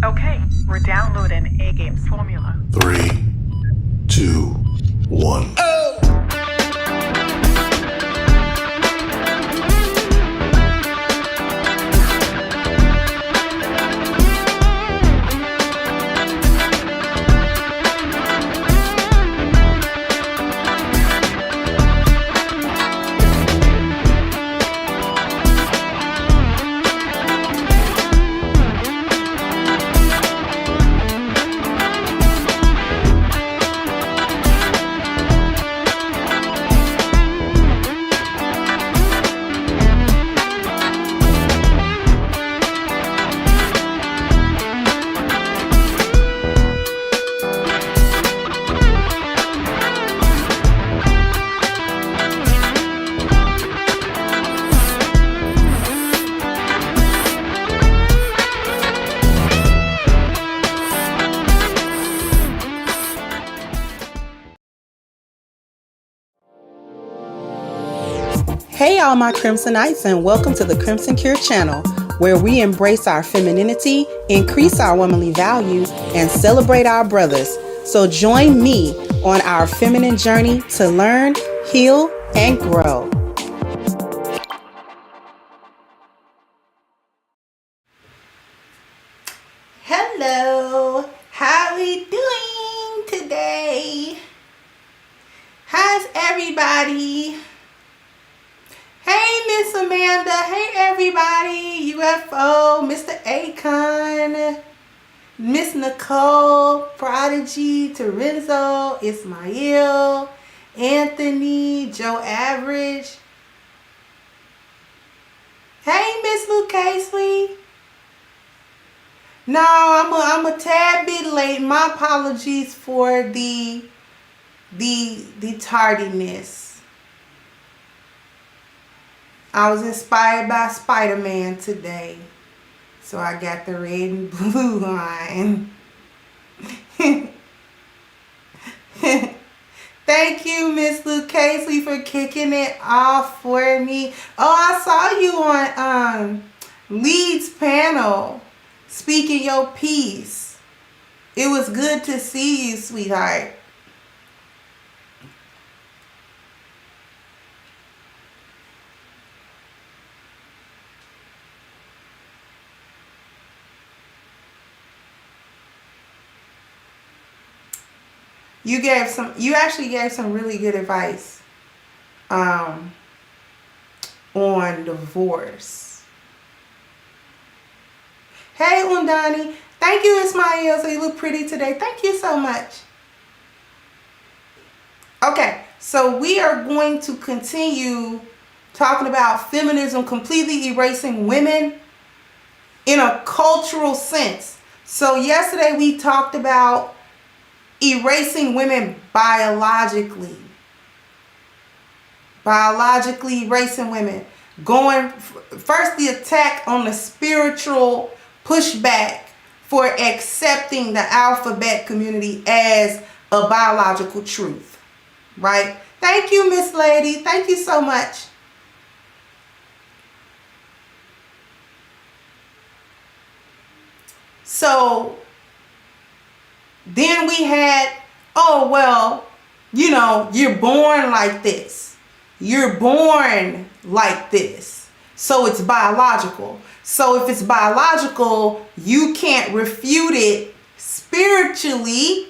Okay, we're downloading A-Game's formula. 3, 2, 1. Hey all my Crimsonites, and welcome to the Crimson Cure channel, where we embrace our femininity, increase our womanly values, and celebrate our brothers. So join me on our feminine journey to learn, heal, and grow. Hello, how we doing Nicole, Prodigy, Terenzo, Ismail, Anthony, Joe Average. Hey, Miss Luke Casely. No, I'm a tad bit late. My apologies for the tardiness. I was inspired by Spider-Man today, so I got the red and blue on. Thank you, Miss Luke Casey, for kicking it off for me. Oh, I saw you on Leeds panel speaking your piece. It was good to see you, sweetheart. You actually gave some really good advice on divorce. Hey, Undani. Thank you, Ismail. So you look pretty today. Thank you so much. Okay, so we are going to continue talking about feminism completely erasing women in a cultural sense. So yesterday we talked about erasing women biologically. Biologically erasing women. Going first, the attack on the spiritual pushback for accepting the alphabet community as a biological truth. Right? Thank you, Miss Lady. Thank you so much. So then we had, oh, well, you know, you're born like this. You're born like this. So it's biological. So if it's biological, you can't refute it spiritually,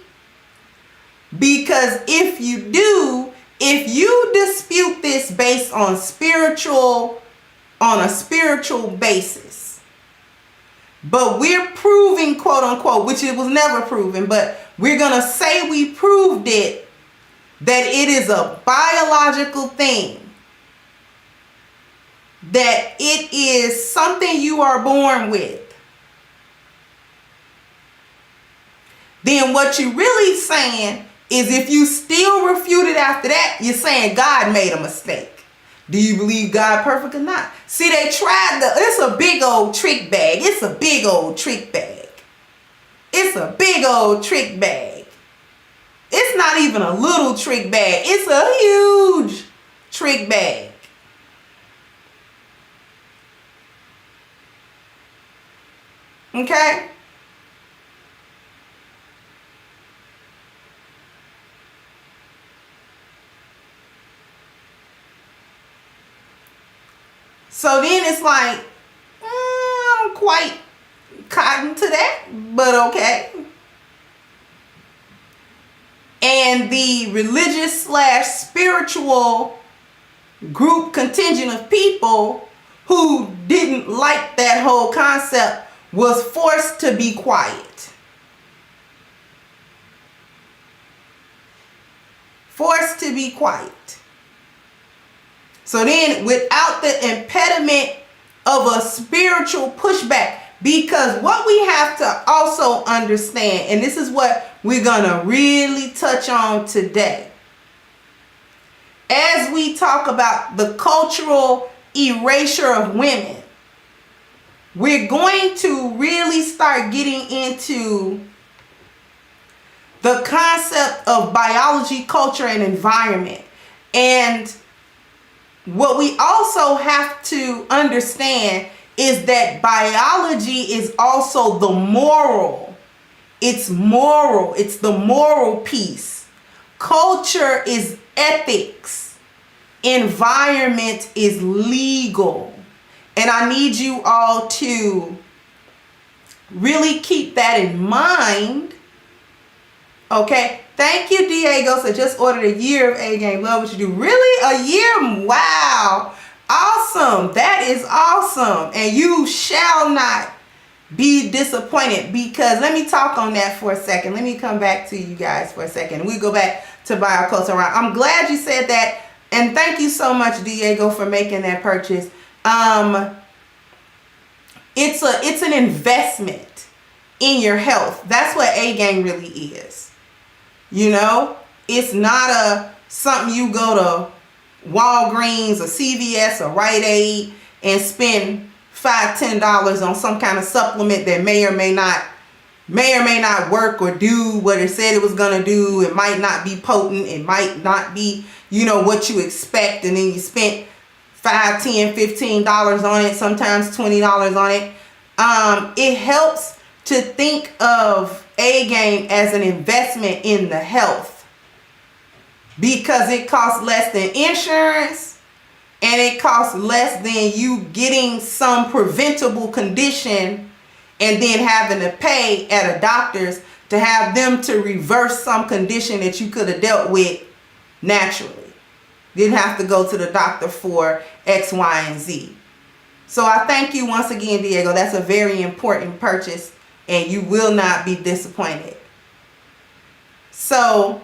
because if you do, if you dispute this based on a spiritual basis, but we're proving, quote unquote, which it was never proven, but we're going to say we proved it, that it is a biological thing, that it is something you are born with, then what you're really saying is, if you still refute it after that, you're saying God made a mistake. Do you believe God perfect or not? See, they tried it's a big old trick bag. It's a big old trick bag. It's a big old trick bag. It's not even a little trick bag. It's a huge trick bag. Okay? So then it's like, I don't quite cotton to that, but okay. And the religious / spiritual group contingent of people who didn't like that whole concept was forced to be quiet. Forced to be quiet. So then, without the impediment of a spiritual pushback, because what we have to also understand, and this is what we're going to really touch on today, as we talk about the cultural erasure of women, we're going to really start getting into the concept of biology, culture, and environment. And what we also have to understand is that biology is also the moral. It's moral. It's the moral piece. Culture is ethics. Environment is legal. And I need you all to really keep that in mind. Okay? Thank you, Diego. So just ordered a year of A-Game. Love what you do. Really? A year? Wow. Awesome. That is awesome. And you shall not be disappointed, because let me talk on that for a second. Let me come back to you guys for a second. We go back to biocoat. I'm glad you said that, and thank you so much, Diego, for making that purchase. It's an investment in your health. That's what A game really is. You know, it's not something you go to Walgreens or CVS or Rite Aid and spend $5-10 on some kind of supplement that may or may not work or do what it said it was gonna do. It might not be potent. It might not be, you know, what you expect, and then you spent $5, $10, $15 on it, sometimes $20 on it. It helps to think of A game as an investment in the health, because it costs less than insurance, and it costs less than you getting some preventable condition and then having to pay at a doctor's to have them to reverse some condition that you could have dealt with naturally. Didn't have to go to the doctor for X, Y, and Z. So I thank you once again, Diego. That's a very important purchase, and you will not be disappointed. So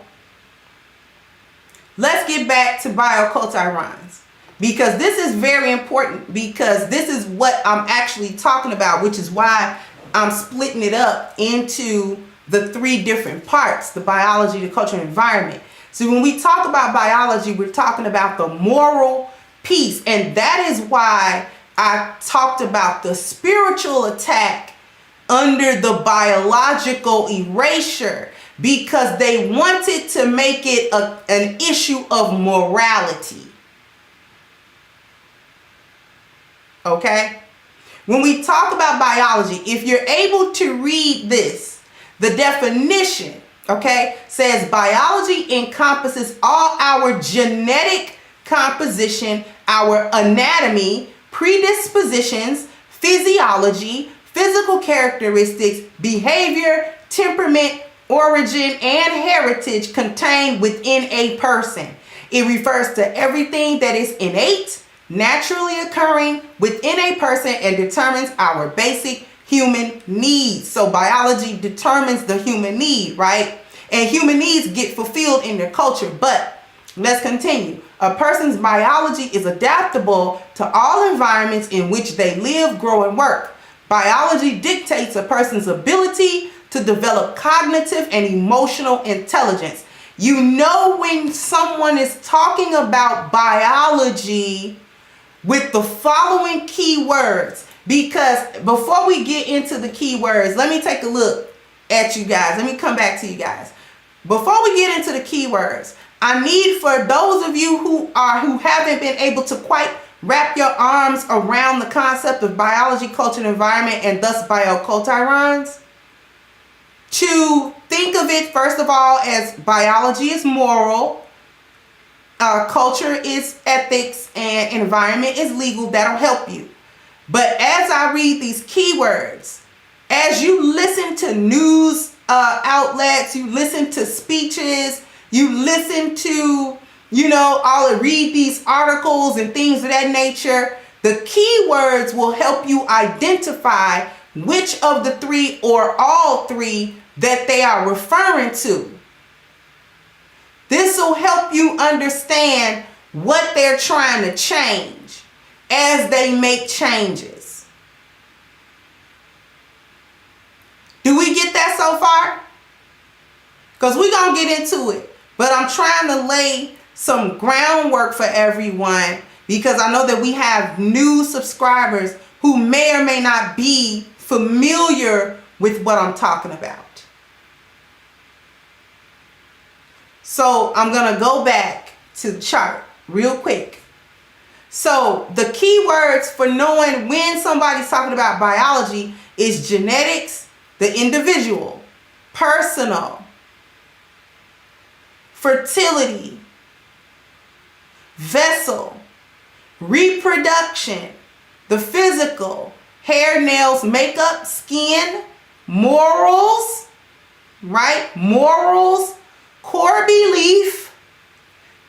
let's get back to biocoat irons, because this is very important, because this is what I'm actually talking about, which is why I'm splitting it up into the 3 different parts: the biology, the culture, and environment. So when we talk about biology, we're talking about the moral piece, and that is why I talked about the spiritual attack under the biological erasure, because they wanted to make it an issue of morality. Okay? When we talk about biology, if you're able to read this, the definition, okay, says biology encompasses all our genetic composition, our anatomy, predispositions, physiology, physical characteristics, behavior, temperament, origin, and heritage contained within a person. It refers to everything that is innate, naturally occurring within a person, and determines our basic human needs. So biology determines the human need, right? And human needs get fulfilled in their culture. But let's continue. A person's biology is adaptable to all environments in which they live, grow, and work. Biology dictates a person's ability to develop cognitive and emotional intelligence. You know when someone is talking about biology with the following keywords, because before we get into the keywords, let me take a look at you guys. Let me come back to you guys. Before we get into the keywords, I need for those of you who haven't been able to quite wrap your arms around the concept of biology, culture, and environment, and thus bioculturons, to think of it first of all as biology is moral, culture is ethics, and environment is legal. That'll help you. But as I read these keywords, as you listen to news outlets, you listen to speeches, you listen to, read these articles and things of that nature, the keywords will help you identify which of the 3 or all 3 that they are referring to. This will help you understand what they're trying to change as they make changes. Do we get that so far? Because we're going to get into it. But I'm trying to lay some groundwork for everyone, because I know that we have new subscribers who may or may not be familiar with what I'm talking about. So I'm going to go back to the chart real quick. So the keywords for knowing when somebody's talking about biology is genetics, the individual, personal, fertility, vessel, reproduction, the physical, hair, nails, makeup, skin, morals, right? Morals, core belief,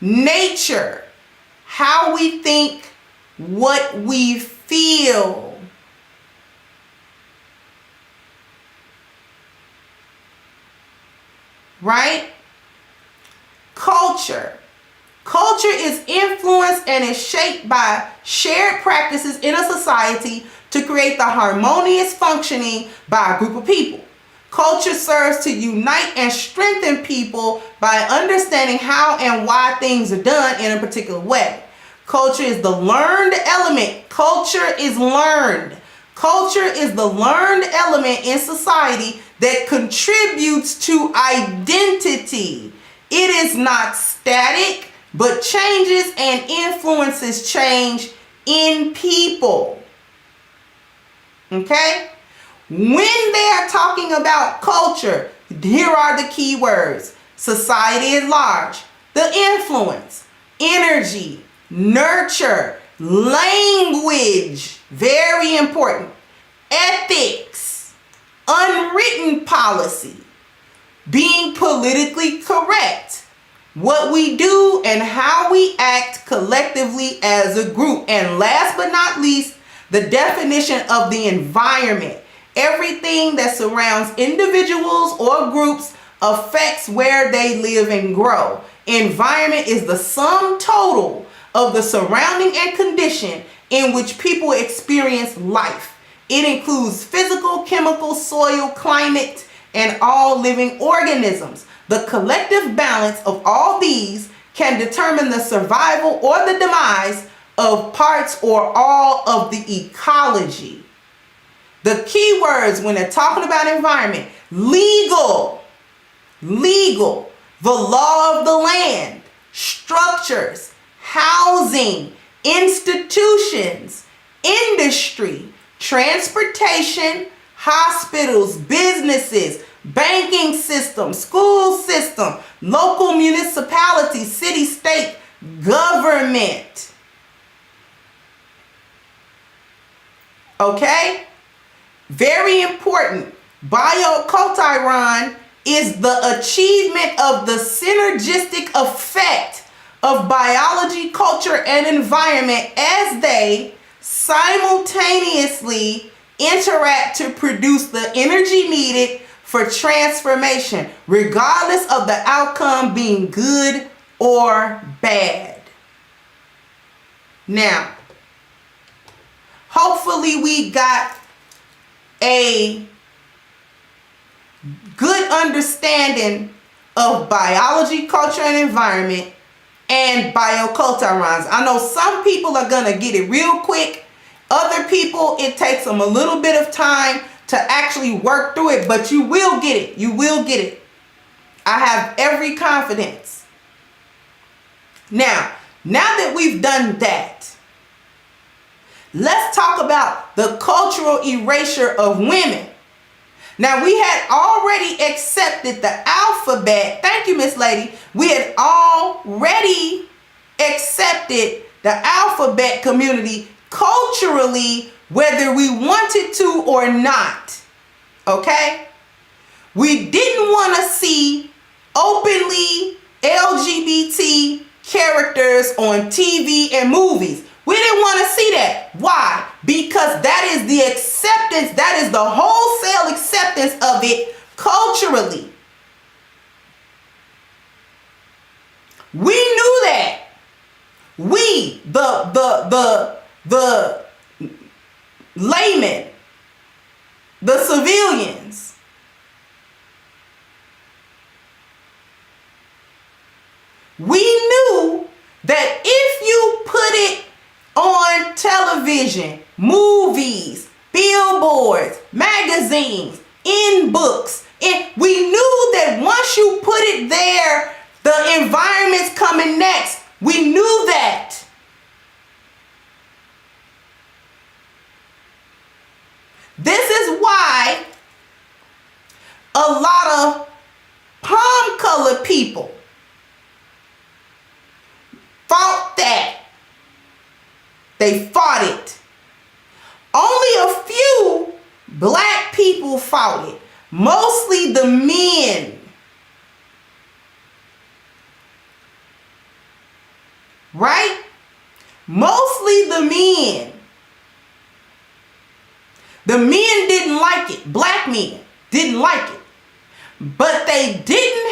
nature, how we think, what we feel. right? Culture. Culture is influenced and is shaped by shared practices in a society to create the harmonious functioning by a group of people. Culture serves to unite and strengthen people by understanding how and why things are done in a particular way. Culture is the learned element. Culture is learned. Culture is the learned element in society that contributes to identity. It is not static, but changes and influences change in people. Okay? When they are talking about culture, here are the key words. Society at large, the influence, energy, nurture, language, very important, ethics, unwritten policy, being politically correct, what we do and how we act collectively as a group. And last but not least, the definition of the environment. Everything that surrounds individuals or groups affects where they live and grow. Environment is the sum total of the surrounding and condition in which people experience life. It includes physical, chemical, soil, climate, and all living organisms. The collective balance of all these can determine the survival or the demise of parts or all of the ecology. The key words when they're talking about environment: legal, the law of the land, structures, housing, institutions, industry, transportation, hospitals, businesses, banking system, school system, local municipality, city, state, government. Okay? Very important. Biocoat is the achievement of the synergistic effect of biology, culture, and environment as they simultaneously interact to produce the energy needed for transformation, regardless of the outcome being good or bad. Now, hopefully we got a good understanding of biology, culture, and environment and biocoat. I know some people are going to get it real quick. Other people, it takes them a little bit of time to actually work through it, but you will get it. You will get it. I have every confidence. Now that we've done that, let's talk about the cultural erasure of women. Now, we had already accepted the alphabet. Thank you, Miss Lady. We had already accepted the alphabet community culturally, whether we wanted to or not. Okay? We didn't want to see openly LGBT characters on TV and movies. We didn't want to see that. Why? Because that is the acceptance, that is the wholesale acceptance of it culturally. We knew that. We, the laymen, the civilians, we knew that if you put it on television, movies, billboards, magazines, in books, we knew that once you put it there, the environment's coming next. We knew that. This is why a lot of palm-colored people fought that. They fought it. Only a few black people fought it. Mostly the men. Right? Mostly the men. The men didn't like it. Black men didn't like it. But they didn't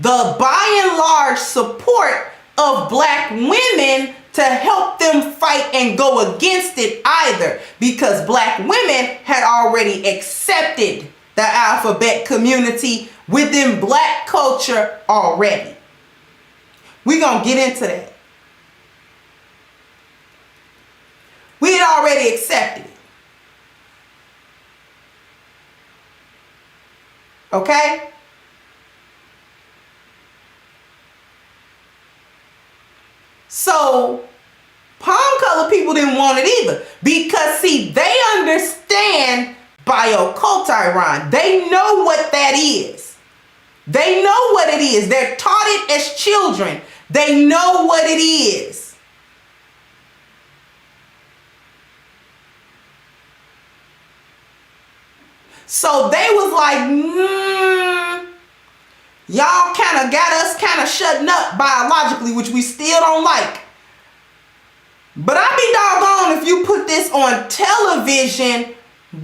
the by and large support of black women to help them fight and go against it either, because black women had already accepted the alphabet community within black culture already. We're going to get into that. We had already accepted it. Okay? So, palm color people didn't want it either. Because, see, they understand biocoat. They know what that is. They know what it is. They're taught it as children. They know what it is. So they was like, y'all kind of got us kind of shutting up biologically, which we still don't like. But I be doggone if you put this on television.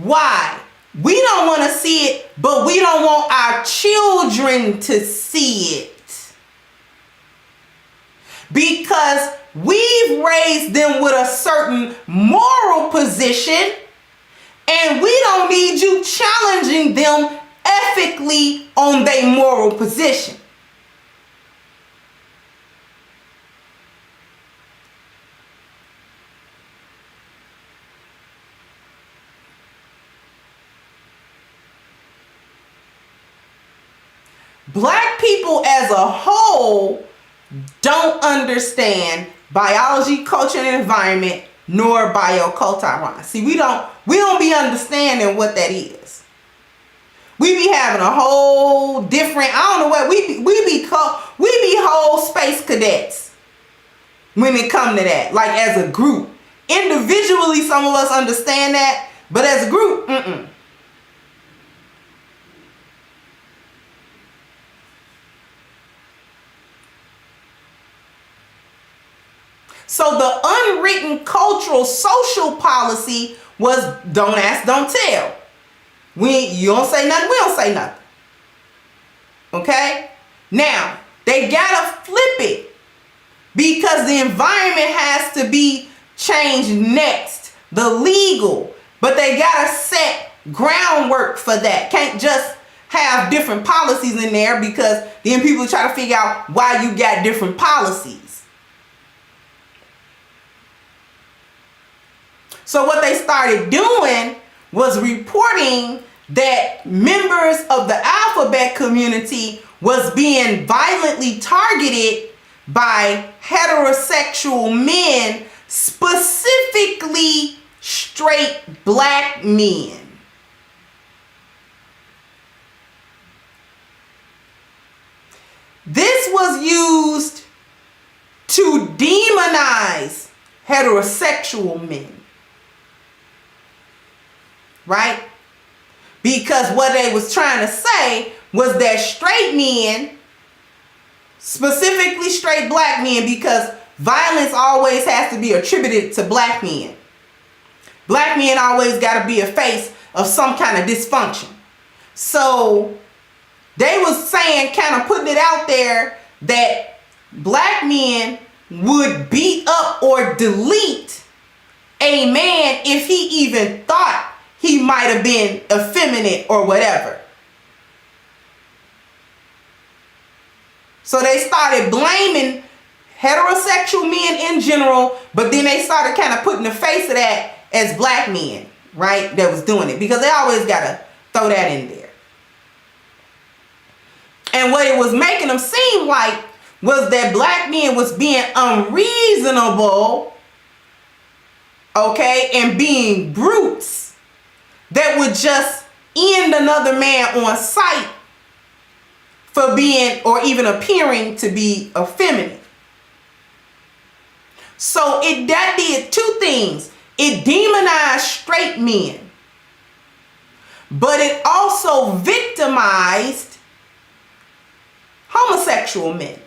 Why? We don't want to see it, but we don't want our children to see it. Because we've raised them with a certain moral position, and we don't need you challenging them ethically on their moral position. Black people as a whole don't understand biology, culture, and environment, nor biocoat. See, we don't be understanding what that is. We be having a whole different, I don't know what, we be whole space cadets when it come to that, like as a group. Individually, some of us understand that, but as a group, So the unwritten cultural social policy was don't ask, don't tell. You don't say nothing, we don't say nothing. Okay? Now, they gotta flip it because the environment has to be changed next, the legal, but they gotta set groundwork for that. Can't just have different policies in there because then people try to figure out why you got different policies. So what they started doing was reporting that members of the alphabet community was being violently targeted by heterosexual men, specifically straight black men. This was used to demonize heterosexual men. Right? Because what they was trying to say was that straight men, specifically straight black men, because violence always has to be attributed to black men. Black men always got to be a face of some kind of dysfunction. So they was saying, kind of putting it out there, that black men would beat up or delete a man if he even thought he might have been effeminate or whatever. So they started blaming heterosexual men in general, but then they started kind of putting the face of that as black men, right, that was doing it, because they always got to throw that in there. And what it was making them seem like was that black men was being unreasonable, okay, and being brutes that would just end another man on sight for being or even appearing to be effeminate. So that did two things. It demonized straight men, but it also victimized homosexual men.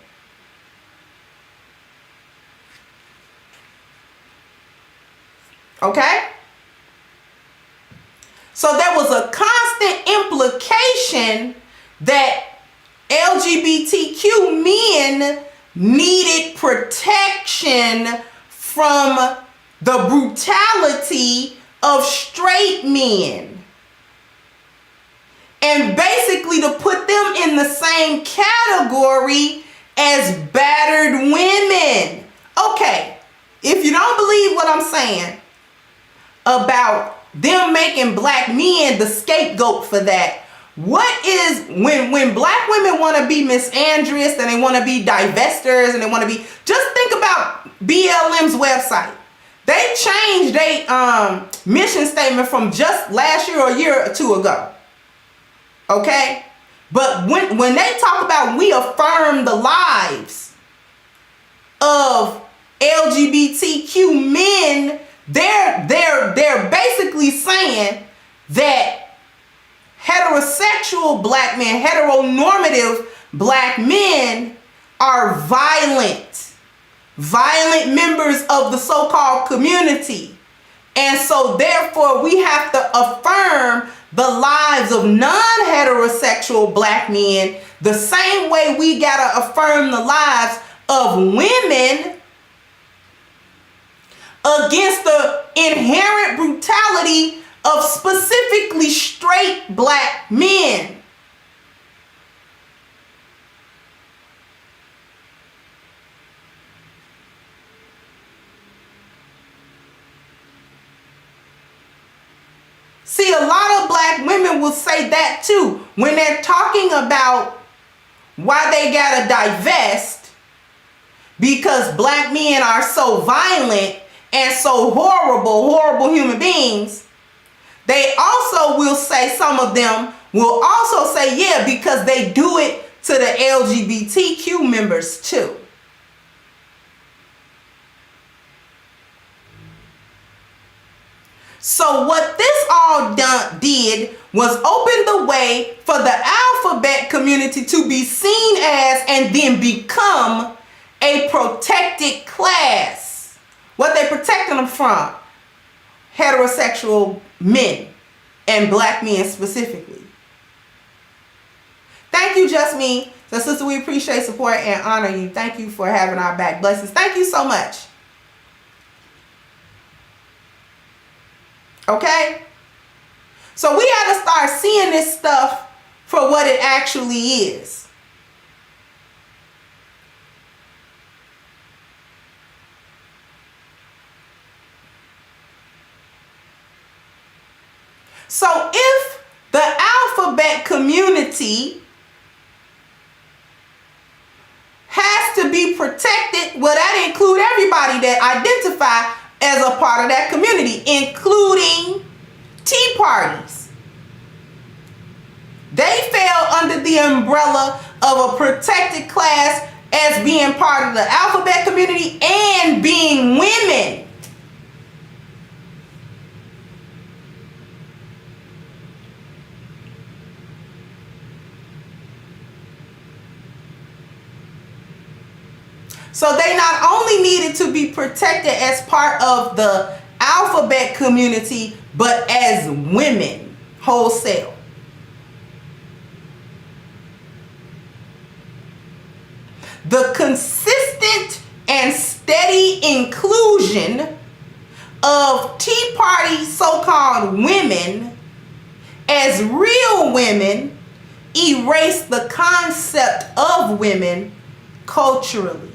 Okay? So there was a constant implication that LGBT LGBTQ men needed protection from the brutality of straight men. And basically to put them in the same category as battered women. Okay, if you don't believe what I'm saying about them making black men the scapegoat for that, what is, when black women want to be misandrous and they want to be divestors and they want to be, just think about BLM's website. They changed their mission statement from just last year or a year or two ago. Okay? But when they talk about we affirm the lives of LGBTQ men, they're basically saying that heterosexual black men, heteronormative black men are violent members of the so-called community. And so therefore we have to affirm the lives of non-heterosexual black men the same way we gotta affirm the lives of women against the inherent brutality of specifically straight black men. See, a lot of black women will say that too when they're talking about why they gotta divest because black men are so violent and so horrible human beings. They also will say, some of them will also say, yeah, because they do it to the LGBTQ members too. So what this all did was open the way for the alphabet community to be seen as and then become a protected class. What they protecting them from? Heterosexual men and black men specifically. Thank you, Just Me. So sister, we appreciate, support, and honor you. Thank you for having our back. Blessings. Thank you so much. Okay? So we got to start seeing this stuff for what it actually is. So if the alphabet community has to be protected, well, that includes everybody that identify as a part of that community, including tea parties. They fell under the umbrella of a protected class as being part of the alphabet community and being women. So they not only needed to be protected as part of the alphabet community, but as women wholesale. The consistent and steady inclusion of Tea Party so-called women as real women erased the concept of women culturally.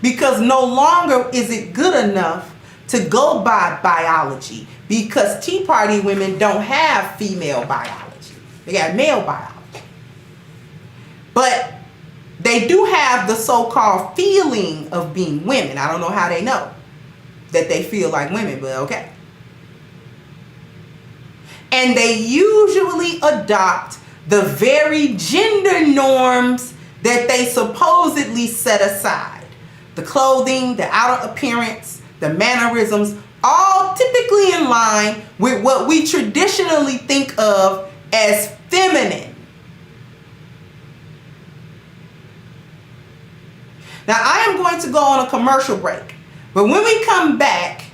Because no longer is it good enough to go by biology, because Tea Party women don't have female biology. They got male biology. But they do have the so-called feeling of being women. I don't know how they know that they feel like women, but okay. And they usually adopt the very gender norms that they supposedly set aside. The clothing, the outer appearance, the mannerisms, all typically in line with what we traditionally think of as feminine. Now, I am going to go on a commercial break, but when we come back,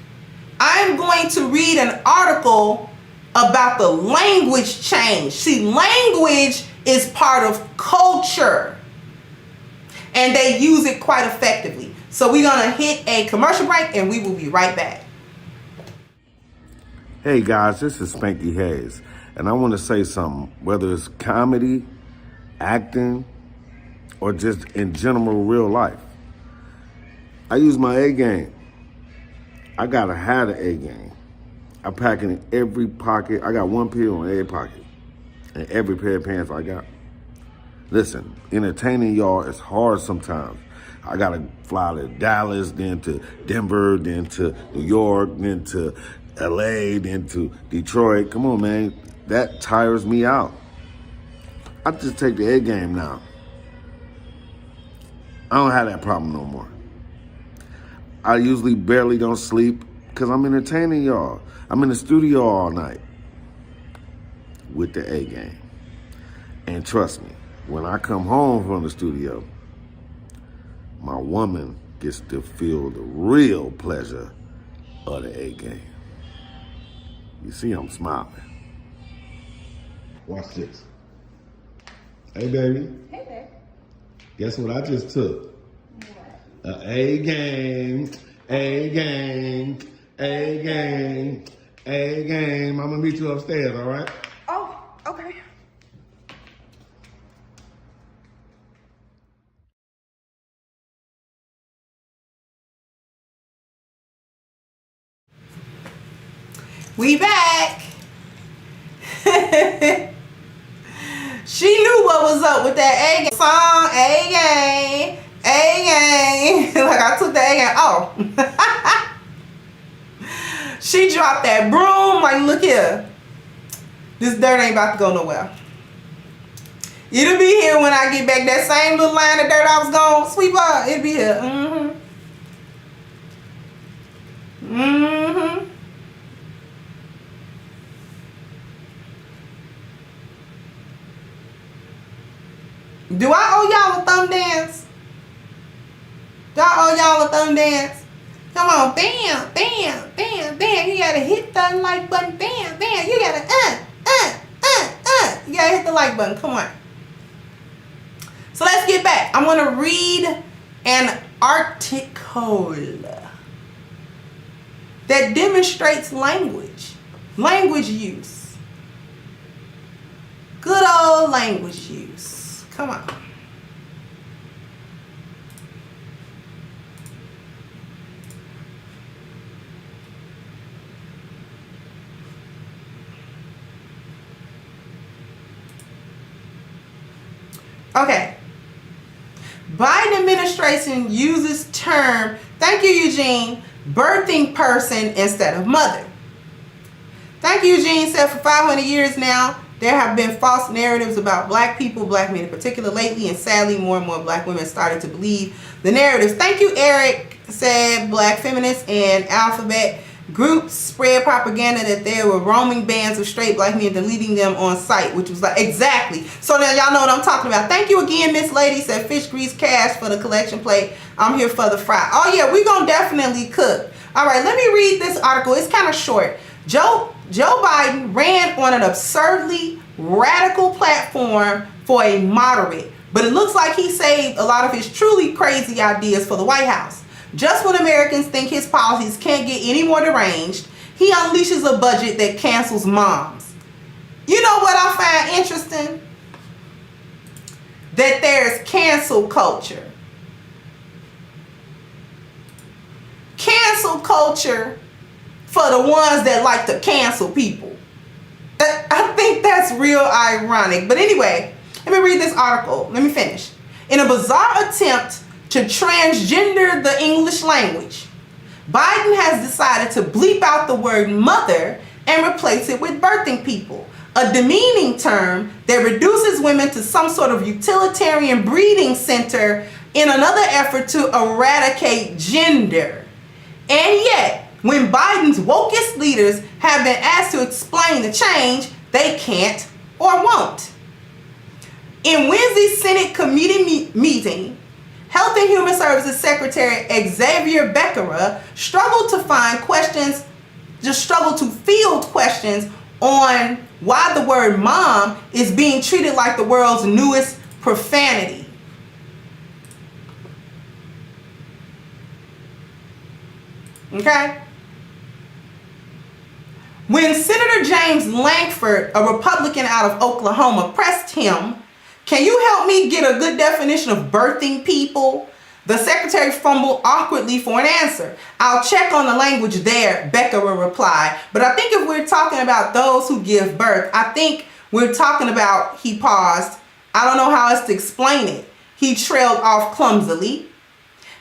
I am going to read an article about the language change. See, language is part of culture. And they use it quite effectively. So we're going to hit a commercial break and we will be right back. Hey guys, this is Spanky Hayes, and I want to say something, whether it's comedy, acting, or just in general real life. I use my A game. I gotta have the A game. I pack it in every pocket. I got one pill in every pocket and every pair of pants I got. Listen, entertaining y'all is hard sometimes. I gotta fly to Dallas, then to Denver, then to New York, then to LA, then to Detroit. Come on, man. That tires me out. I just take the A game now. I don't have that problem no more. I usually barely don't sleep because I'm entertaining y'all. I'm in the studio all night with the A game. And trust me, when I come home from the studio, my woman gets to feel the real pleasure of the A game. You see, I'm smiling. Watch this. Hey, baby. Hey, babe. Guess what I just took? What? A game, A game, A game, A game. I'm gonna meet you upstairs, all right? Oh, okay. We back. She knew what was up with that A game song. A game, A game. Like I took the A game. Oh. She dropped that broom. Like, look here. This dirt ain't about to go nowhere. It'll be here when I get back. That same little line of dirt I was gonna sweep up. It'll be here. Do I owe y'all a thumb dance? Do I owe y'all a thumb dance? Come on, bam, bam, bam, bam. You gotta hit the like button, bam, bam. You gotta, You gotta hit the like button, come on. So let's get back. I wanna read an article that demonstrates language use. Good old language use. Come on. Okay. Biden administration uses term, thank you, Eugene, birthing person instead of mother. Thank you, Eugene said for 500 years now, there have been false narratives about black people, black men in particular lately, and sadly more and more black women started to believe the narratives. Thank you, Eric said black feminists and alphabet groups spread propaganda that there were roaming bands of straight black men deleting them on site, which was like, exactly. So now y'all know what I'm talking about. Thank you again, Miss Lady said fish grease cash for the collection plate. I'm here for the fry. Oh yeah, we're gonna definitely cook. All right, let me read this article. It's kind of short. Joe Biden ran on an absurdly radical platform for a moderate, but it looks like he saved a lot of his truly crazy ideas for the White House. Just when Americans think his policies can't get any more deranged, he unleashes a budget that cancels moms. You know what I find interesting? That there's cancel culture. Cancel culture for the ones that like to cancel people. I think that's real ironic. But anyway, let me read this article. Let me finish. In a bizarre attempt to transgender the English language, Biden has decided to bleep out the word mother and replace it with birthing people, a demeaning term that reduces women to some sort of utilitarian breeding center in another effort to eradicate gender. And yet, when Biden's wokest leaders have been asked to explain the change, they can't or won't. In Wednesday's Senate committee meeting, Health and Human Services Secretary Xavier Becerra struggled to field questions on why the word mom is being treated like the world's newest profanity. Okay? When Senator James Lankford, a Republican out of Oklahoma, pressed him, "Can you help me get a good definition of birthing people?" the secretary fumbled awkwardly for an answer. "I'll check on the language there," Becker replied. "But I think if we're talking about those who give birth, I think we're talking about," he paused. "I don't know how else to explain it." He trailed off clumsily.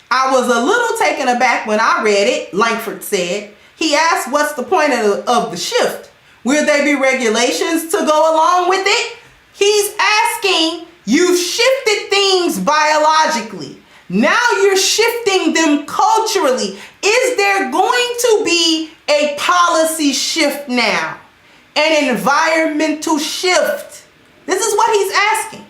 "I was a little taken aback when I read it," Lankford said. He asked, "What's the point of the shift? Will there be regulations to go along with it?" He's asking, you've shifted things biologically. Now you're shifting them culturally. Is there going to be a policy shift now? An environmental shift? This is what he's asking.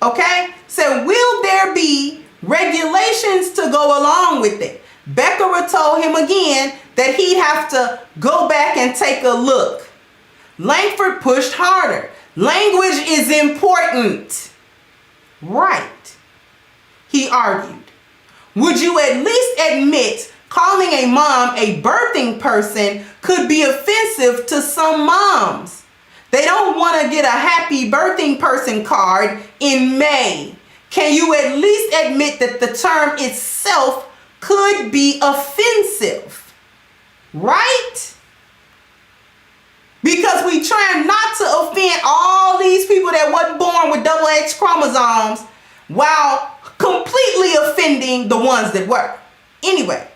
Okay? So will there be regulations to go along with it? Becker told him again that he'd have to go back and take a look. Lankford pushed harder. Language is important. Right, he argued. Would you at least admit calling a mom a birthing person could be offensive to some moms? They don't want to get a happy birthing person card in May. Can you at least admit that the term itself could be offensive? Right? Because we try not to offend all these people that wasn't born with double X chromosomes while completely offending the ones that were. Anyway,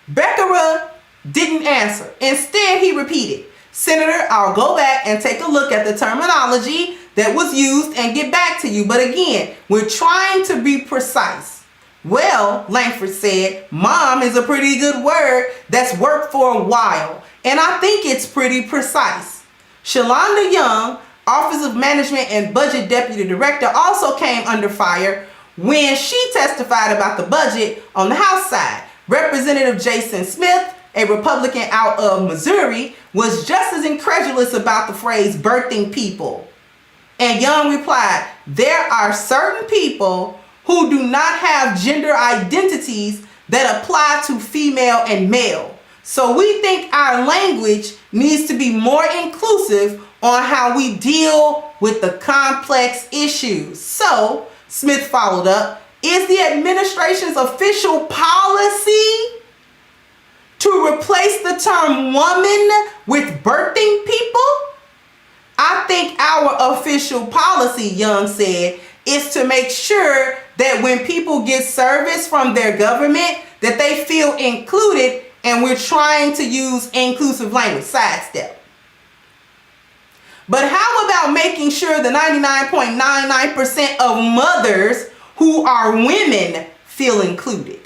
Becker didn't answer. Instead, he repeated, "Senator, I'll go back and take a look at the terminology that was used and get back to you. But again, we're trying to be precise." "Well," Lankford said, "mom is a pretty good word that's worked for a while, and I think it's pretty precise." Shalonda Young, Office of Management and Budget Deputy Director, also came under fire when she testified about the budget on the House side. Representative Jason Smith, a Republican out of Missouri, was just as incredulous about the phrase birthing people. And Young replied, "There are certain people who do not have gender identities that apply to female and male. So we think our language needs to be more inclusive on how we deal with the complex issues." So, Smith followed up, "Is the administration's official policy to replace the term woman with birthing people?" "I think our official policy," Young said, "is to make sure that when people get service from their government, that they feel included, and we're trying to use inclusive language." Sidestep. "But how about making sure the 99.99% of mothers who are women feel included?"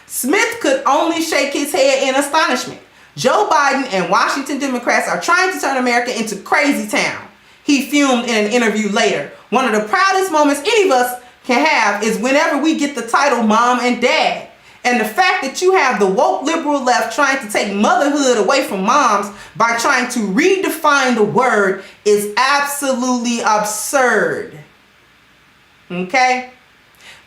Smith could only shake his head in astonishment. Joe Biden and Washington Democrats are trying to turn America into crazy town, he fumed in an interview later. "One of the proudest moments any of us can have is whenever we get the title mom and dad. And the fact that you have the woke liberal left trying to take motherhood away from moms by trying to redefine the word is absolutely absurd." Okay?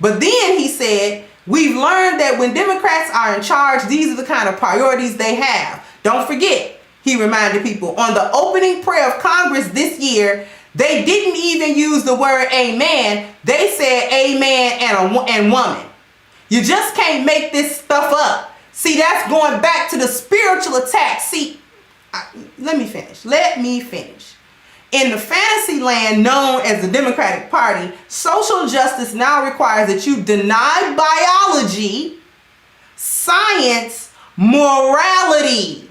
But then he said, "We've learned that when Democrats are in charge, these are the kind of priorities they have. Don't forget," he reminded people, "on the opening prayer of Congress this year, they didn't even use the word amen. They said amen and woman. You just can't make this stuff up." See, that's going back to the spiritual attack. See, let me finish. In the fantasy land known as the Democratic Party, social justice now requires that you deny biology, science, morality.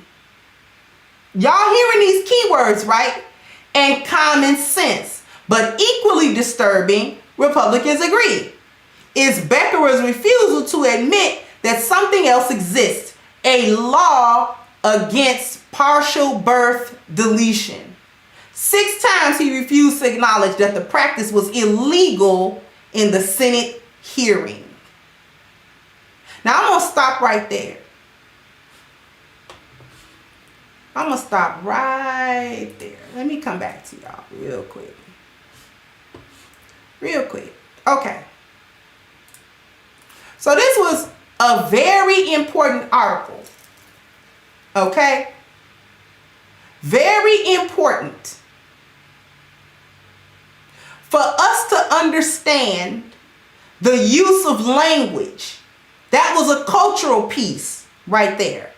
Y'all hearing these keywords, right? And common sense. But equally disturbing, Republicans agree, is Becker's refusal to admit that something else exists, a law against partial birth deletion. 6 times he refused to acknowledge that the practice was illegal in the Senate hearing. Now I'm going to stop right there. I'm going to stop right there. Let me come back to y'all real quick. Real quick. Okay. So this was a very important article. Okay? Very important for us to understand the use of language. That was a cultural piece right there.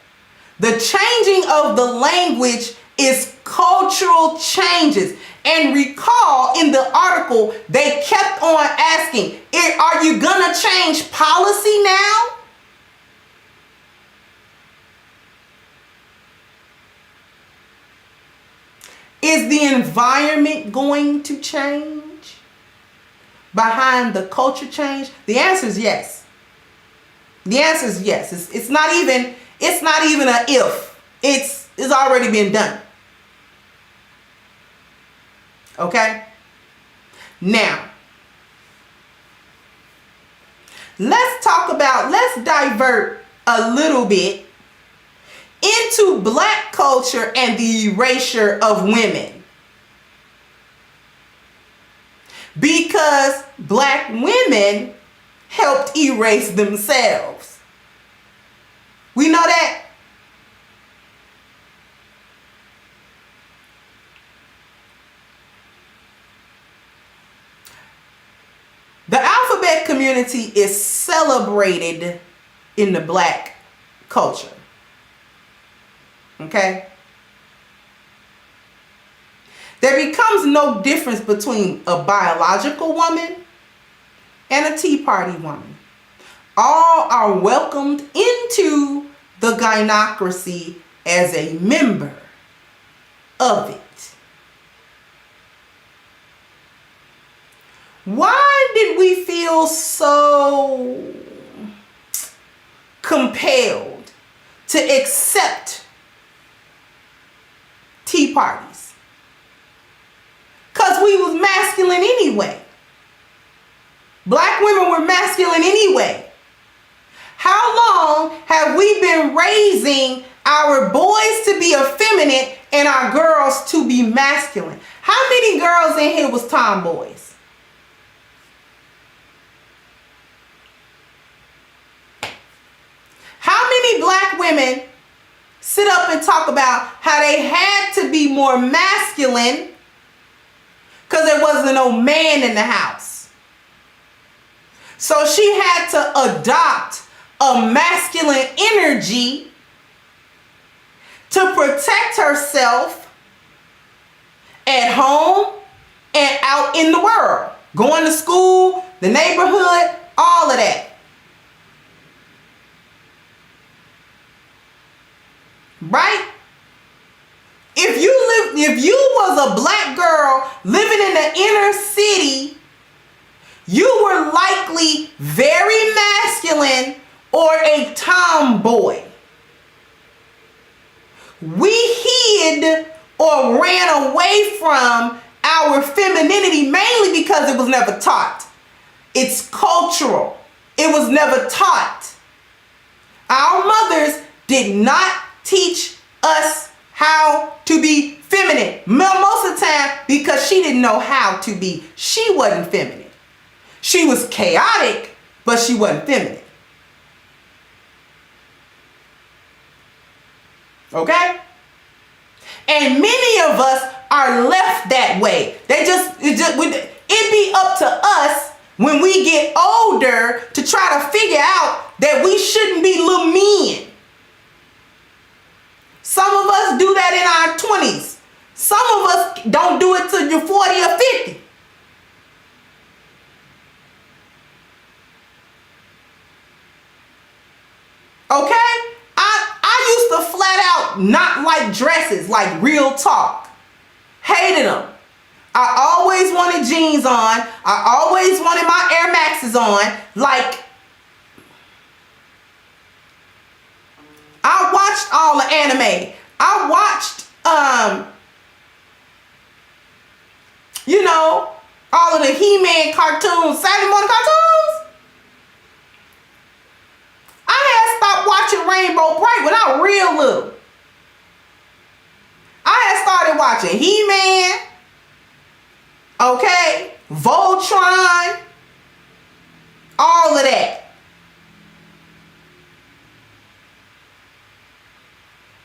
The changing of the language is cultural changes. And recall in the article, they kept on asking, are you gonna change policy now? Is the environment going to change behind the culture change? The answer is yes. The answer is yes. It's not even a if. It's already been done. Okay? Now, let's divert a little bit into Black culture and the erasure of women. Because Black women helped erase themselves. We know that. The alphabet community is celebrated in the Black culture. Okay? There becomes no difference between a biological woman and a Tea Party woman. All are welcomed into the gynocracy as a member of it. Why did we feel so compelled to accept tea parties? Because we was masculine anyway. Black women were masculine anyway. How long have we been raising our boys to be effeminate and our girls to be masculine? How many girls in here was tomboys? How many Black women sit up and talk about how they had to be more masculine because there wasn't no man in the house? So she had to adopt a masculine energy to protect herself at home and out in the world. Going to school, the neighborhood, all of that. Right? If you was a Black girl living in the inner city, you were likely very masculine or a tomboy. We hid or ran away from our femininity mainly because it was never taught. It's cultural. It was never taught. Our mothers did not teach us how to be feminine. Most of the time because she didn't know how to be. She wasn't feminine. She was chaotic, but she wasn't feminine. Okay? And many of us are left that way. It be up to us when we get older to try to figure out that we shouldn't be little men. Some of us do that in our 20s. Some of us don't do it till you're 40 or 50. Okay? I used to flat out not like dresses, like real talk. Hated them. I always wanted jeans on. I always wanted my Air Maxes on. Like, I watched all the anime. I watched, all of the He-Man cartoons, Saturday morning cartoons. I had stopped watching Rainbow Bright when I was real little. started watching He-Man, okay, Voltron, all of that.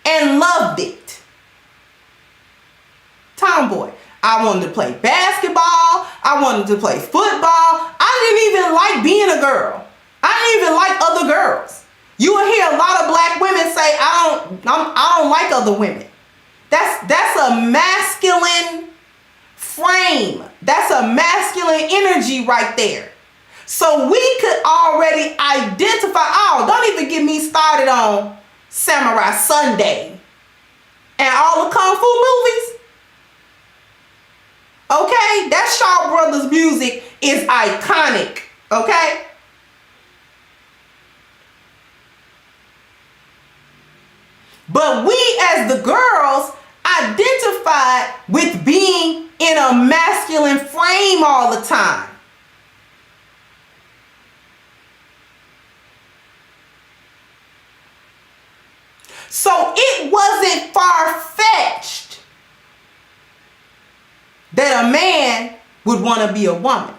And loved it. Tomboy. I wanted to play basketball. I wanted to play football. I didn't even like being a girl. I didn't even like other girls. You will hear a lot of black women say, I don't like other women. That's a masculine frame. That's a masculine energy right there. So we could already identify. Oh, don't even get me started on Samurai Sunday and all the Kung Fu movies. Okay, that Shaw Brothers music is iconic. Okay. But we as the girls identified with being in a masculine frame all the time. So it wasn't far-fetched that a man would want to be a woman.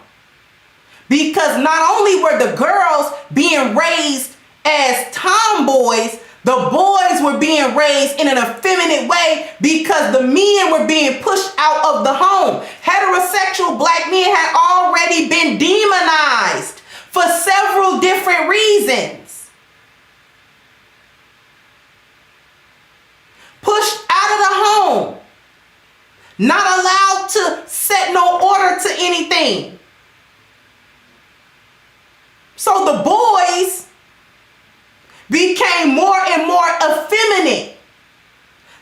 Because not only were the girls being raised as tomboys, the boys were being raised in an effeminate way because the men were being pushed out of the home. Heterosexual black men had already been demonized for several different reasons. Pushed out of the home. Not allowed to set no order to anything. So the boys became more and more effeminate.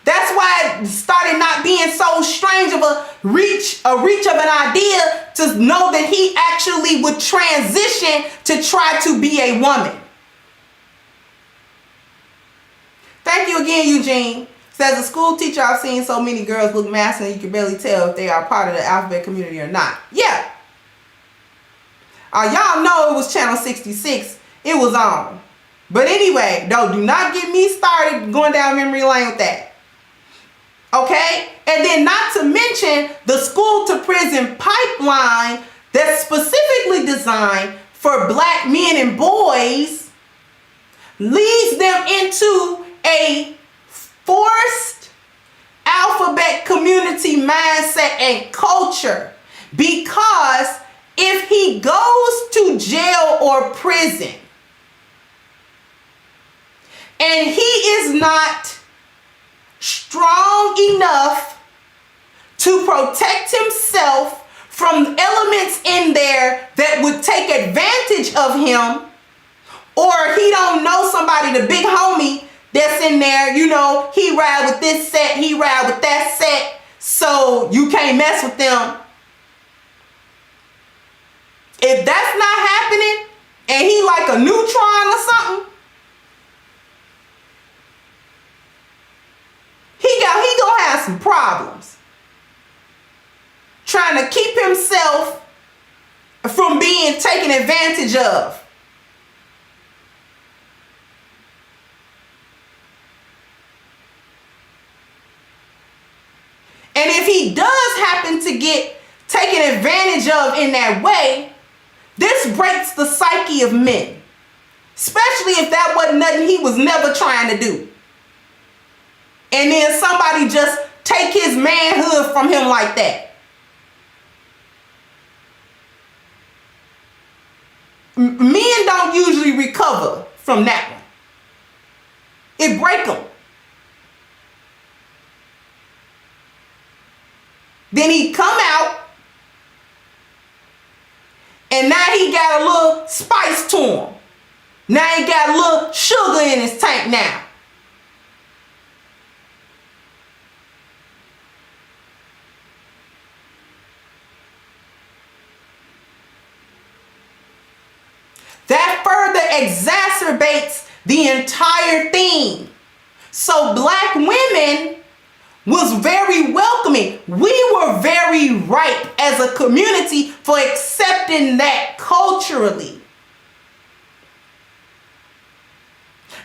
That's why it started not being so strange of a reach of an idea to know that he actually would transition to try to be a woman. Thank you again, Eugene. Says, a school teacher, I've seen so many girls look masculine you can barely tell if they are part of the alphabet community or not. Yeah. Y'all know it was channel 66. It was on. But anyway, do not get me started going down memory lane with that. Okay? And then not to mention the school to prison pipeline that's specifically designed for black men and boys leads them into a forced alphabet community mindset and culture. Because if he goes to jail or prison and he is not strong enough to protect himself from elements in there that would take advantage of him, or he don't know somebody, the big homie that's in there, you know, he ride with this set, he ride with that set, so you can't mess with them. If that's not happening and he like a neutron or something, he gonna have some problems trying to keep himself from being taken advantage of. And if he does happen to get taken advantage of in that way, this breaks the psyche of men, especially if that wasn't nothing he was never trying to do. And then somebody just take his manhood from him like that. Men don't usually recover from that one. It break them. Then he come out, and now he got a little spice to him. Now he got a little sugar in his tank now. That further exacerbates the entire thing. So black women was very welcoming. We were very ripe as a community for accepting that culturally.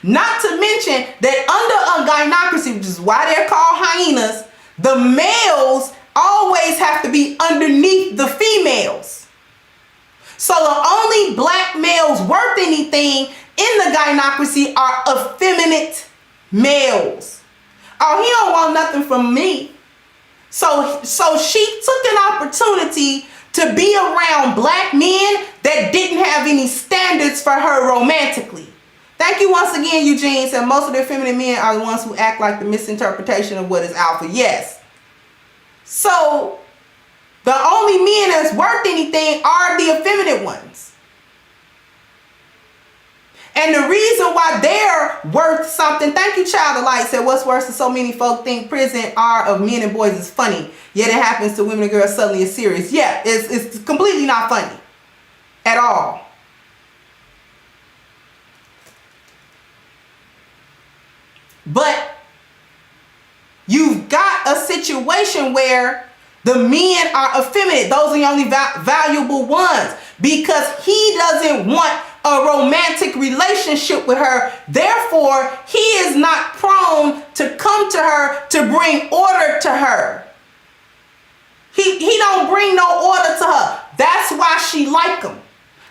Not to mention that under a gynocracy, which is why they're called hyenas, the the males always have to be underneath the females. So the only black males worth anything in the gynocracy are effeminate males. Oh, he don't want nothing from me. So she took an opportunity to be around black men that didn't have any standards for her romantically. Thank you once again, Eugene. Said most of the feminine men are the ones who act like the misinterpretation of what is alpha. Yes. So the only men that's worth anything are the effeminate ones. And the reason why they're worth something, thank you, Child of Light, said what's worse is so many folk think prison are of men and boys is funny, yet it happens to women and girls suddenly is serious. Yeah, it's completely not funny at all. But you've got a situation where the men are effeminate. Those are the only valuable ones because he doesn't want a romantic relationship with her. Therefore, he is not prone to come to her to bring order to her. He don't bring no order to her. That's why she liked him.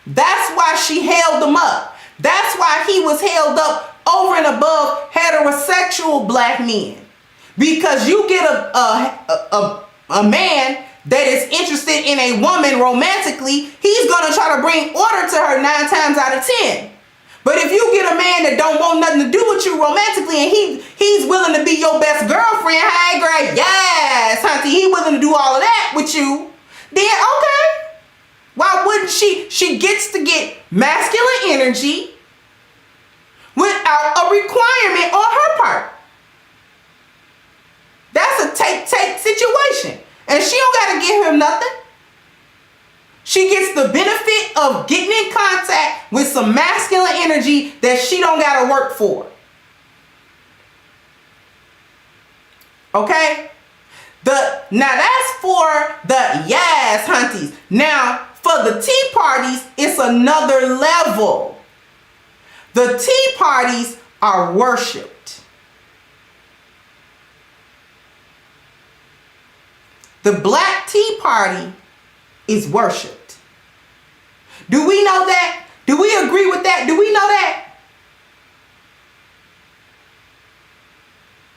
That's why she held him up. That's why he was held up over and above heterosexual black men. Because you get a man that is interested in a woman romantically, he's going to try to bring order to her 9 times out of 10. But if you get a man that don't want nothing to do with you romantically and he's willing to be your best girlfriend, hey girl, yes, hunty, he willing to do all of that with you, then okay. Why wouldn't she? She gets to get masculine energy without a requirement on her part. That's a take situation. And she don't got to give him nothing. She gets the benefit of getting in contact with some masculine energy that she don't got to work for. Okay? Now that's for the yes hunties. Now for the tea parties, it's another level. The tea parties are worshipped. The Black Tea Party is worshipped. Do we know that? Do we agree with that? Do we know that?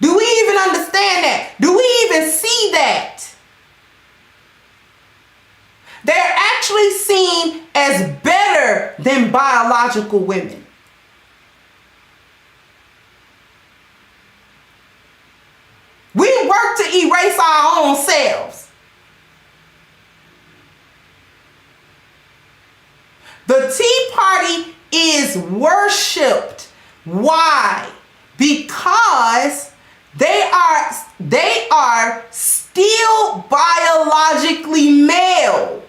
Do we even understand that? Do we even see that? They're actually seen as better than biological women. We work to erase our own selves. The Tea Party is worshipped. Why? Because they are still biologically male.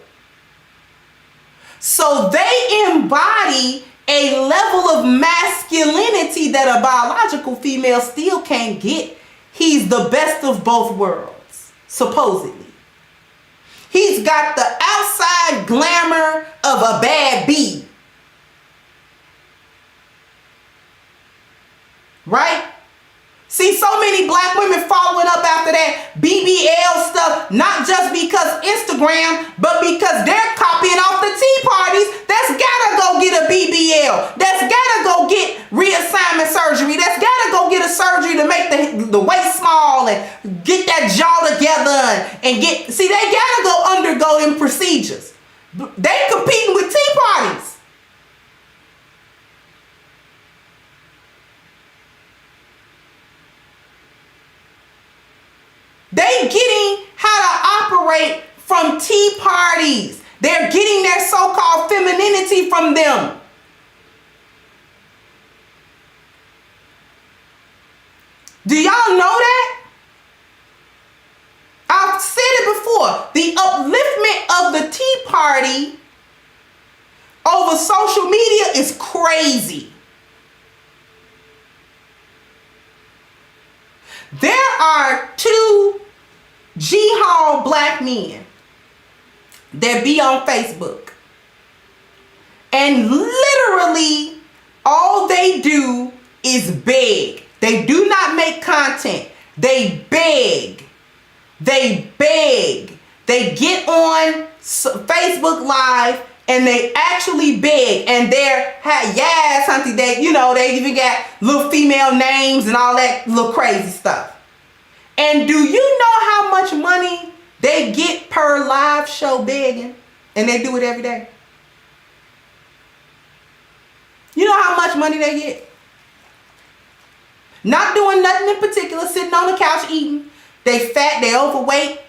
So they embody a level of masculinity that a biological female still can't get. He's the best of both worlds, supposedly. He's got the outside glamour of a bad bee. Right? See, so many black women following up after that BBL stuff, not just because Instagram, but because they're copying off the tea parties. That's gotta go get a BBL. That's gotta go get reassignment surgery. That's gotta go get a surgery to make the waist small and get that jaw together and get, see, they gotta go undergo them procedures. They competing with tea parties. They getting how to operate from tea parties. They're getting their so-called femininity from them. Do y'all know that? I've said it before. The upliftment of the tea party over social media is crazy. There are 2 G-Hall black men that be on Facebook. And literally all they do is beg. They do not make content. They beg They beg. They get on Facebook Live and they actually beg. And they're, yes, hunty, they even got little female names and all that little crazy stuff. And do you know how much money they get per live show begging? And they do it every day. You know how much money they get? Not doing nothing in particular, sitting on the couch eating. They fat, they overweight.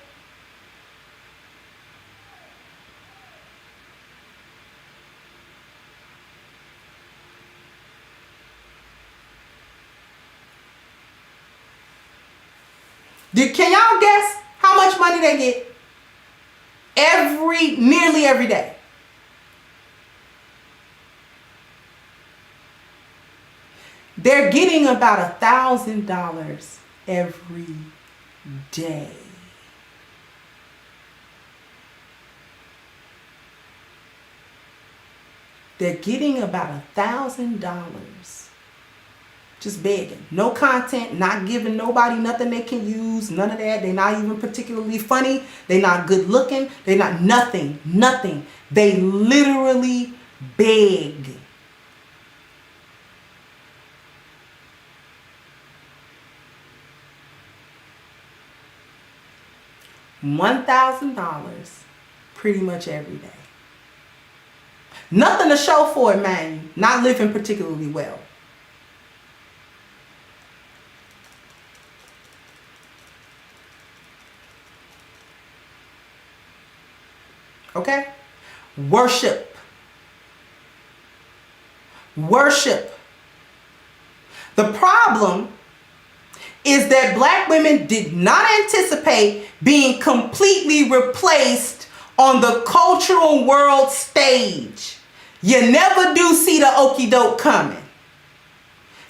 Can y'all guess how much money they get? Nearly every day. They're getting about $1,000 every day. They're getting about $1,000 just begging. No content, not giving nobody nothing they can use, none of that. They're not even particularly funny. They're not good looking. They're not nothing. They literally beg. $1,000 pretty much every day. Nothing to show for it, man. Not living particularly well. Okay? Worship. The problem is that black women did not anticipate being completely replaced on the cultural world stage. You never do see the okie doke coming.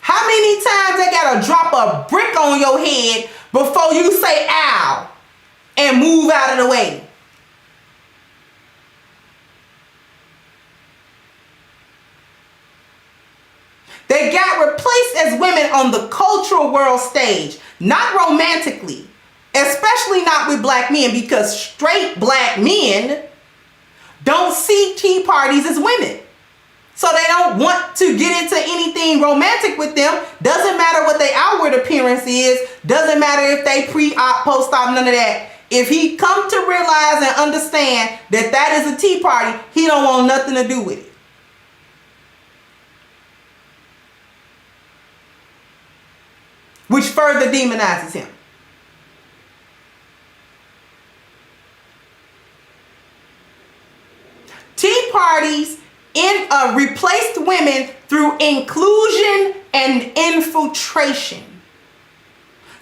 How many times they gotta drop a brick on your head before you say ow and move out of the way? They got replaced as women on the cultural world stage, not romantically, especially not with black men, because straight black men don't see tea parties as women. So they don't want to get into anything romantic with them. Doesn't matter what their outward appearance is. Doesn't matter if they pre-op, post-op, none of that. If he come to realize and understand that that is a tea party, he don't want nothing to do with it. Which further demonizes him. Tea parties replaced women through inclusion and infiltration.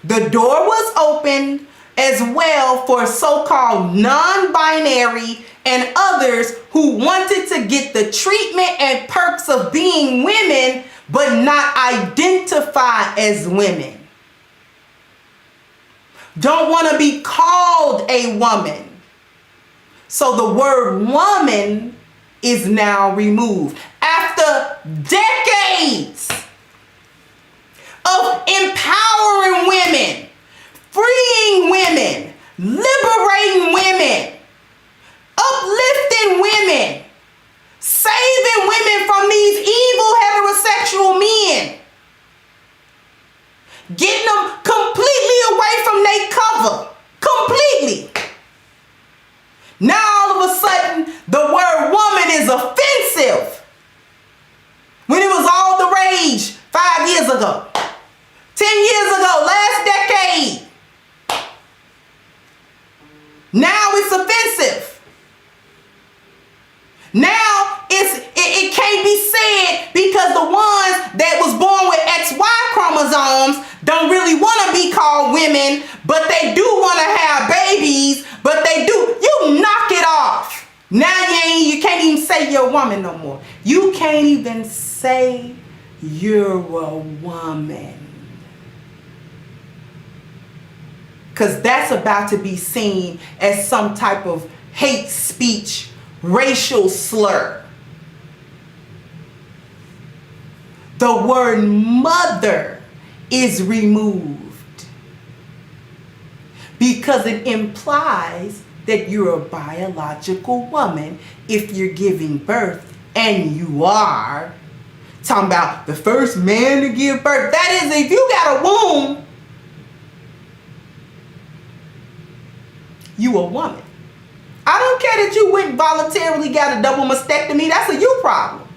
The door was opened as well for so-called non-binary and others who wanted to get the treatment and perks of being women but not identify as women. Don't want to be called a woman. So the word woman is now removed. After decades of empowering women, freeing women, liberating women, uplifting women, saving women from these evil heterosexual men, getting them completely away from their cover, completely. Now all of a sudden, the word woman is offensive. When it was all the rage 5 years ago, 10 years ago, last decade. Now it's offensive. Now it can't be said because the ones that was born with XY chromosomes don't really want to be called women, but they do want to have babies, but they do. You knock it off. Now you can't even say you're a woman no more. You can't even say you're a woman. Because that's about to be seen as some type of hate speech, racial slur. The word mother is removed. because it implies that you're a biological woman if you're giving birth, and you are. Talking about the first man to give birth. That is, if you got a womb, you a woman. I don't care that you went voluntarily got a double mastectomy. That's a you problem.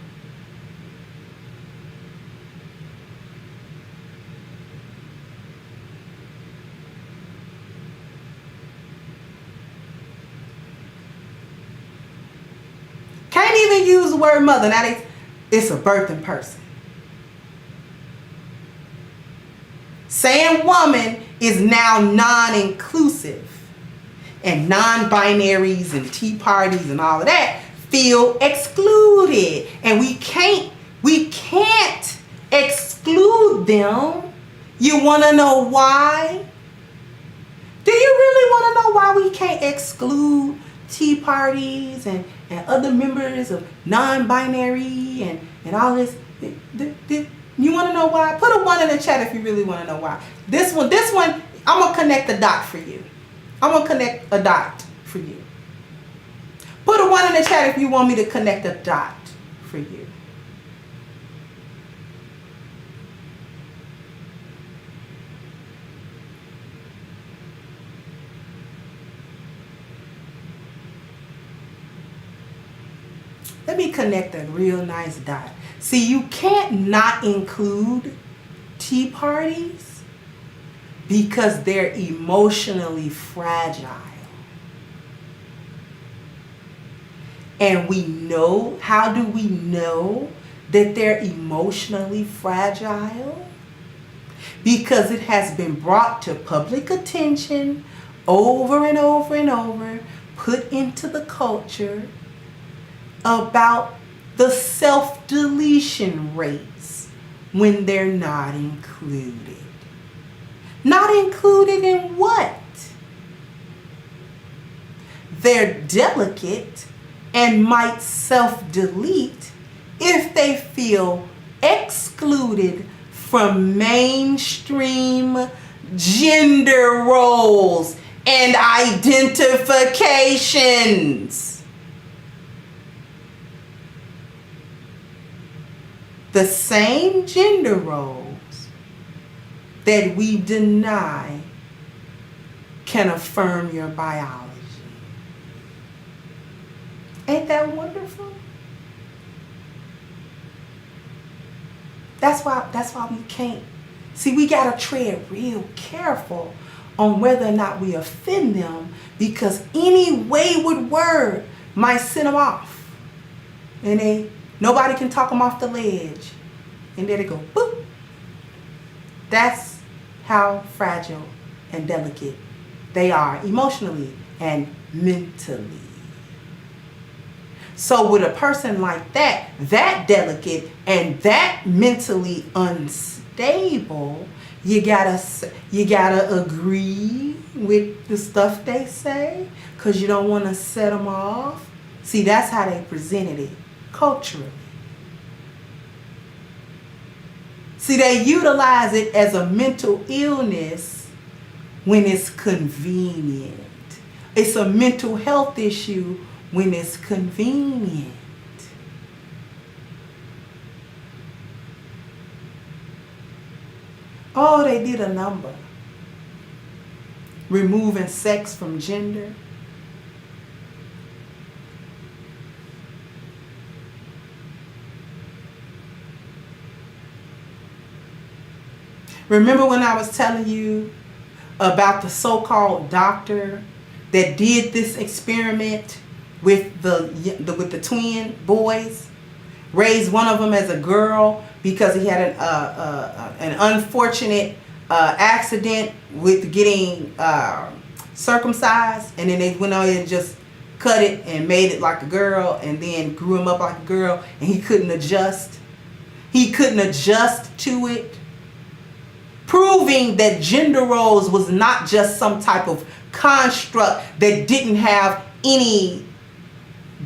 Can't even use the word mother. Now it's a birthing person. Saying woman is now non-inclusive. And non-binaries and tea parties and all of that feel excluded. And we can't exclude them. You want to know why? Do you really want to know why we can't exclude tea parties and other members of non-binary and all this? You want to know why? Put a 1 in the chat if you really want to know why. This one, I'm going to connect the dot for you. I'm going to connect a dot for you. Put a 1 in the chat if you want me to connect a dot for you. Let me connect a real nice dot. See, you can't not include tea parties because they're emotionally fragile. And we know, how do we know that they're emotionally fragile? Because it has been brought to public attention over and over and over, put into the culture about the self-deletion rates when they're not included. Not included in what? They're delicate and might self-delete if they feel excluded from mainstream gender roles and identifications. The same gender roles that we deny can affirm your biology. Ain't that wonderful? That's why we can't. See, we gotta tread real careful on whether or not we offend them, because any wayward word might send them off. And nobody can talk them off the ledge. And there they go, boop. That's how fragile and delicate they are emotionally and mentally. So with a person like that delicate and that mentally unstable, you gotta agree with the stuff they say, because you don't want to set them off. See, that's how they presented it culturally. See, they utilize it as a mental illness when it's convenient. It's a mental health issue when it's convenient. Oh, they did a number. Removing sex from gender. Remember when I was telling you about the so-called doctor that did this experiment with the twin boys? Raised one of them as a girl because he had an unfortunate accident with getting circumcised, and then they went on and just cut it and made it like a girl, and then grew him up like a girl, and he couldn't adjust. He couldn't adjust to it. Proving that gender roles was not just some type of construct that didn't have any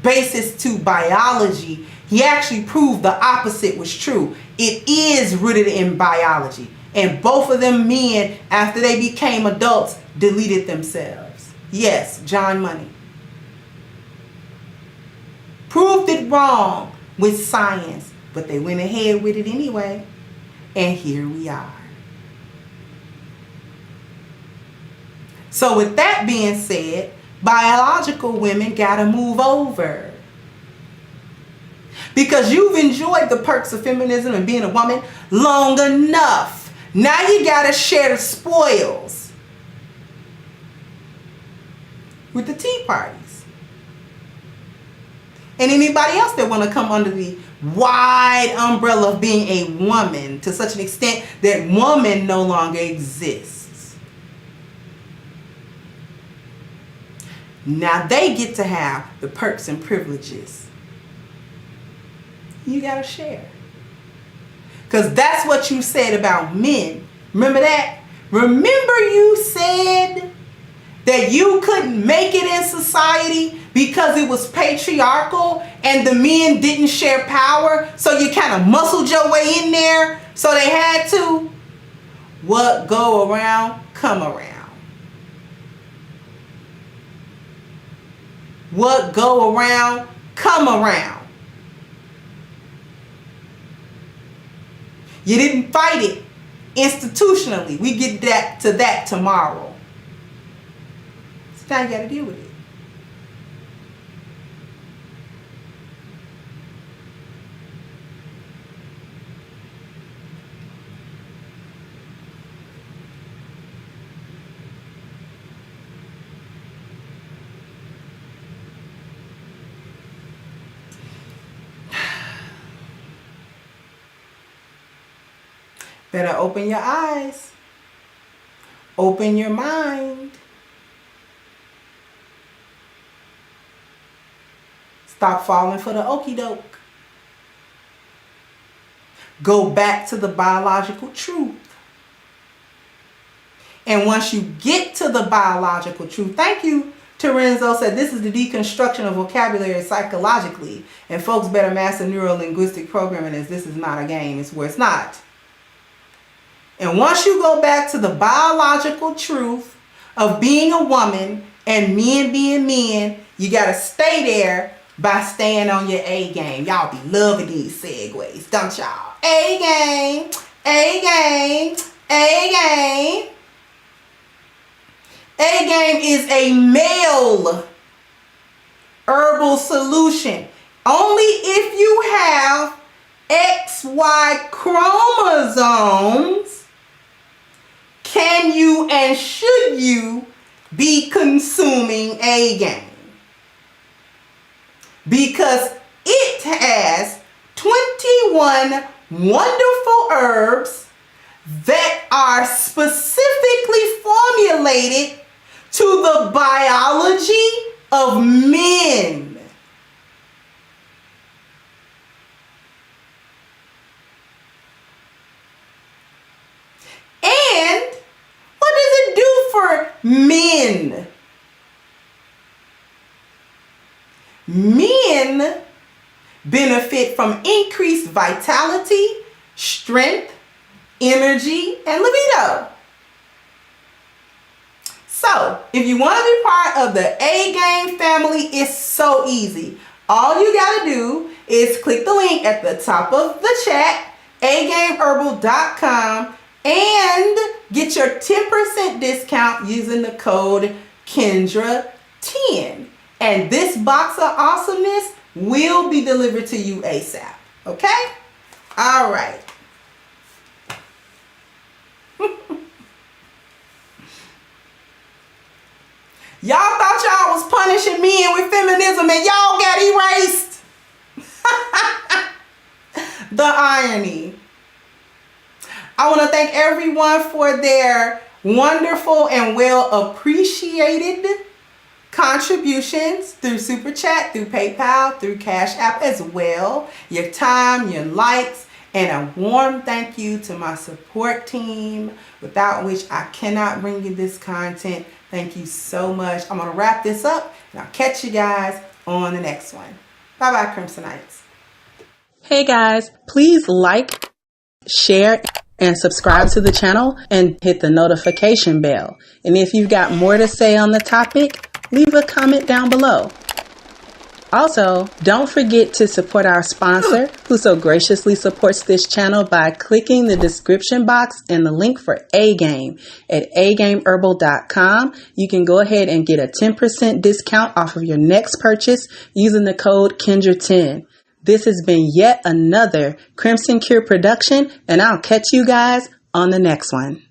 basis to biology. He actually proved the opposite was true. It is rooted in biology. And both of them men, after they became adults, deleted themselves. Yes, John Money. Proved it wrong with science, but they went ahead with it anyway. And here we are. So with that being said, biological women gotta move over. Because you've enjoyed the perks of feminism and being a woman long enough. Now you gotta share the spoils with the Tea Parties. And anybody else that want to come under the wide umbrella of being a woman to such an extent that woman no longer exists. Now they get to have the perks and privileges. You gotta share. Because that's what you said about men. Remember that? Remember you said that you couldn't make it in society because it was patriarchal and the men didn't share power, so you kind of muscled your way in there, so they had to. What go around, come around. What go around, come around. You didn't fight it institutionally. We get to that tomorrow. So now you got to deal with it. Better open your eyes. Open your mind. Stop falling for the okie doke. Go back to the biological truth. And once you get to the biological truth, thank you, Terenzo said, this is the deconstruction of vocabulary psychologically. And folks better master neuro-linguistic programming as this is not a game. It's where it's not. And once you go back to the biological truth of being a woman and men being men, you got to stay there by staying on your A game. Y'all be loving these segues, don't y'all? A game, A game, A game. A game is a male herbal solution. Only if you have XY chromosomes can you and should you be consuming A game. Because it has 21 wonderful herbs that are specifically formulated to the biology of men. And what does it do for men? Men benefit from increased vitality, strength, energy, and libido. So, if you want to be part of the A Game family, it's so easy. All you got to do is click the link at the top of the chat, agameherbal.com, and get your 10% discount using the code Kendra10. And this box of awesomeness will be delivered to you ASAP. Okay? All right. Y'all thought y'all was punishing men with feminism and y'all got erased. The irony. I want to thank everyone for their wonderful and well appreciated contributions through Super Chat, through PayPal, through Cash App as well. Your time, your likes, and a warm thank you to my support team, without which I cannot bring you this content. Thank you so much. I'm going to wrap this up, and I'll catch you guys on the next one. Bye-bye, Crimsonites. Hey guys, please like, share, and subscribe to the channel and hit the notification bell. And if you've got more to say on the topic, leave a comment down below. Also, don't forget to support our sponsor, who so graciously supports this channel by clicking the description box and the link for A-Game at agameherbal.com. You can go ahead and get a 10% discount off of your next purchase using the code Kendra10. This has been yet another Crimson Cure production, and I'll catch you guys on the next one.